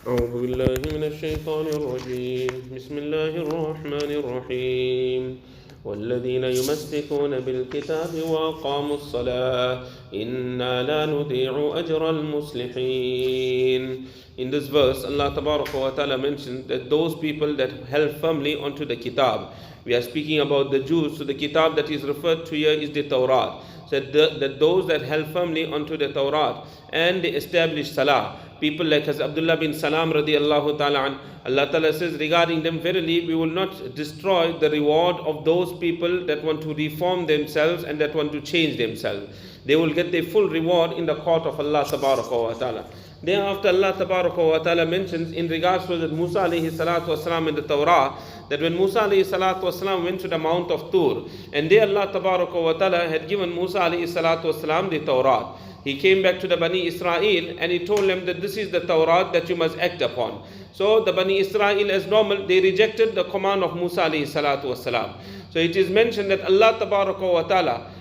أعوذ بالله من الشيطان الرجيم بسم الله الرحمن الرحيم والذين يمسكون بالكتاب وأقاموا الصلاة إنا لا نضيع أجر المصلحين. In this verse, Allah Tabaraka wa Ta'ala mentioned that those people that held firmly onto the kitab, we are speaking about the Jews, so the kitab that is referred to here is the Torah. So that those that held firmly onto the Torah and they established Salah, people like as Abdullah bin Salam radiallahu ta'ala an, Allah Ta'ala says regarding them, verily we will not destroy the reward of those people that want to reform themselves and that want to change themselves. They will get their full reward in the court of Allah Tabaraka wa Ta'ala. Thereafter Allah Tabaraka wa Ta'ala mentions in regards to that Musa alayhi salatu wasalam in the Torah, that when Musa alayhi salatu wasalam went to the Mount of Tur, and there Allah Tabaraka wa Ta'ala had given Musa alayhi salatu wasalam the Torah. He came back to the Bani Israel and he told them that this is the Torah that you must act upon. So the Bani Israel, as normal, they rejected the command of Musa alayhi salatu wasalam. So it is mentioned that Allah Tabaraka wa Ta'ala,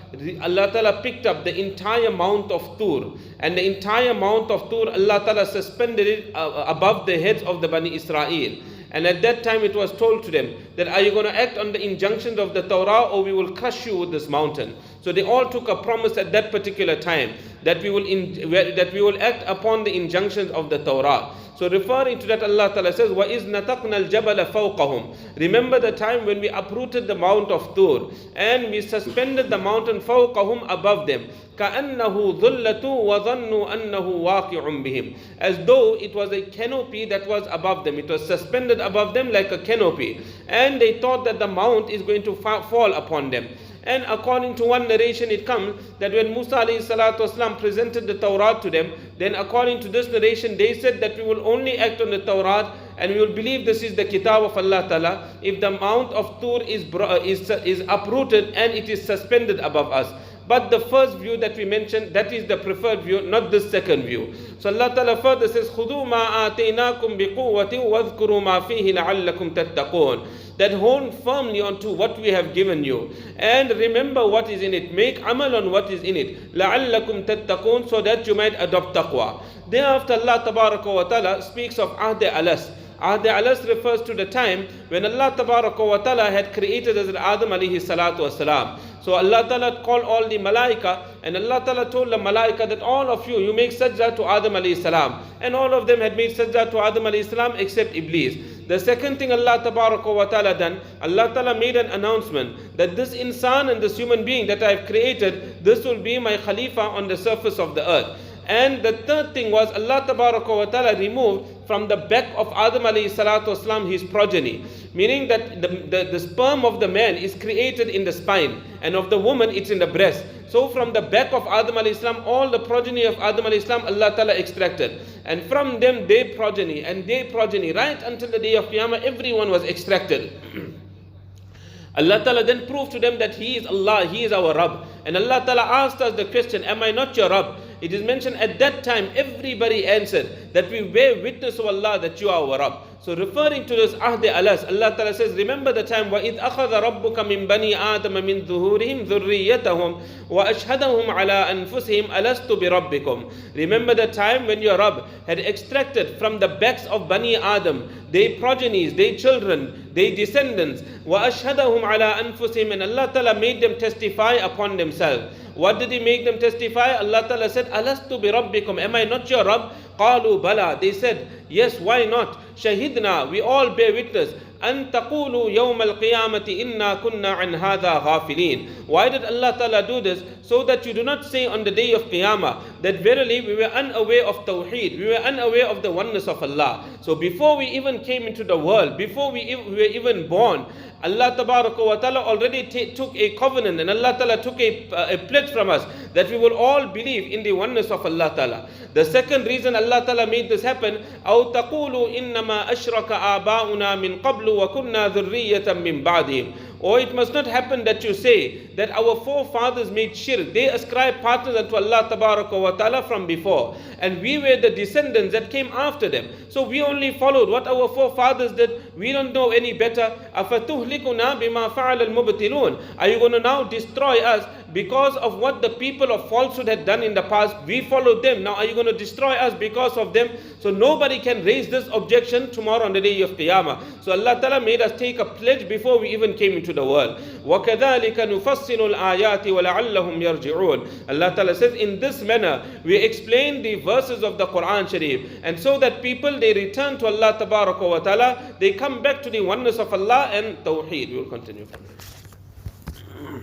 Allah Ta'ala picked up the entire Mount of Tur, and the entire Mount of Tur Allah Ta'ala suspended it above the heads of the Bani Israel. And at that time it was told to them that, are you going to act on the injunctions of the Torah, or we will crush you with this mountain? So they all took a promise at that particular time that we will act upon the injunctions of the Torah. So referring to that, Allah Ta'ala says, وَإِذْ نَتَقْنَا الْجَبَلَ فَوْقَهُمْ. Remember the time when we uprooted the Mount of Tur and we suspended the mountain فَوْقَهُمْ above them. كَأَنَّهُ ظُلَّةٌ وَظَنُّوا أَنَّهُ وَاقِعٌ بِهِمْ. As though it was a canopy that was above them. It was suspended above them like a canopy. And they thought that the mount is going to fall upon them. And according to one narration it comes that when Musa alayhi salatu wasalam presented the Torah to them, then according to this narration they said that we will only act on the Torah and we will believe this is the kitab of Allah Ta'ala if the Mount of Tur is uprooted and it is suspended above us. But the first view that we mentioned, that is the preferred view, not the second view. So Allah Ta'ala further says, خُذُوا مَا آتَيْنَاكُمْ بِقُوَّةٍ وَاذْكُرُوا مَا فِيهِ لَعَلَّكُمْ تَتَّقُونَ. That hold firmly onto what we have given you and remember what is in it. Make amal on what is in it. لَعَلَّكُمْ تَتَّقُونَ, so that you might adopt taqwa. Thereafter Allah Tabaraka wa Ta'ala speaks of Ahd Alas. Ahd Alas refers to the time when Allah Tabaraka wa Ta'ala had created Hazrat Adam alayhi salatu wasalam. So Allah Ta'ala called all the malaika and Allah Ta'ala told the malaika that all of you make sajda to Adam alayhi salam. And all of them had made sajda to Adam alayhi salam except Iblis. The second thing Allah Tabaraka wa Ta'ala done, Allah Ta'ala made an announcement that this insan and this human being that I have created, this will be my khalifa on the surface of the earth. And the third thing was Allah Tabaraka wa Ta'ala removed from the back of Adam alayhi salatu wasalam his progeny. Meaning that the sperm of the man is created in the spine and of the woman it's in the breast. So from the back of Adam alayhi salam, all the progeny of Adam alayhi salam Allah Ta'ala extracted. And from them their progeny and their progeny right until the day of Qiyamah, everyone was extracted. Allah Ta'ala then proved to them that He is Allah, He is our Rabb. And Allah Ta'ala asked us the question, am I not your Rabb? It is mentioned at that time everybody answered that we bear witness of Allah that you are our Rabb. So referring to this Ahd Alas, Allah Ta'ala says, remember the time وَإِذْ أَخَذَ رَبُّكَ مِنْ بَنِي آدَمَ مِنْ ظُهُورِهِمْ ذُرِّيَّتَهُمْ وَأَشْهَدَهُمْ عَلَىٰ أَنفُسِهِمْ أَلَسْتُ بِرَبِّكُمْ. Remember the time when your Rabb had extracted from the backs of Bani Adam their progenies, their children, their descendants. وَأَشْهَدَهُمْ عَلَىٰ أَنفُسِهِمْ, and Allah Ta'ala made them testify upon themselves. What did He make them testify? Allah Ta'ala said, Alastu bi rabbikum, am I not your Rabb? Qalu bala, they said, yes, why not? Shahidna, we all bear witness. أن تقولوا يوم القيامة إنا كنا عن هذا غافلين. Why did Allah Ta'ala do this? So that you do not say on the day of Qiyamah that verily we were unaware of Tawheed, we were unaware of the oneness of Allah. So before we even came into the world, before we were even born, Allah Tabaraka wa Ta'ala already took a covenant and Allah Ta'ala took a pledge from us that we will all believe in the oneness of Allah Ta'ala. The second reason Allah Ta'ala made this happen, أو تقولوا إنما أشرك آباؤنا من قبل وكنا ذرية من بعدهم. Or it must not happen that you say that our forefathers made shirk. They ascribed partners unto Allah Tabaraka wa Ta'ala from before. And we were the descendants that came after them. So we only followed what our forefathers did. We don't know any better. أَفَتُهْلِكُنَا بِمَا فَعَلَ الْمُبْتِلُونَ. Are you going to now destroy us because of what the people of falsehood had done in the past. We followed them. Now are you going to destroy us because of them? So nobody can raise this objection tomorrow on the day of Qiyamah. So Allah Ta'ala made us take a pledge before we even came into the world. وَكَذَلِكَ نُفَصِّلُ الْآيَاتِ وَلَعَلَّهُمْ يَرْجِعُونَ. Allah Ta'ala says, in this manner we explain the verses of the Quran Sharif, and so that people, they return to Allah Tabaraka wa Ta'ala, they come back to the oneness of Allah and Tawheed. We will continue from here.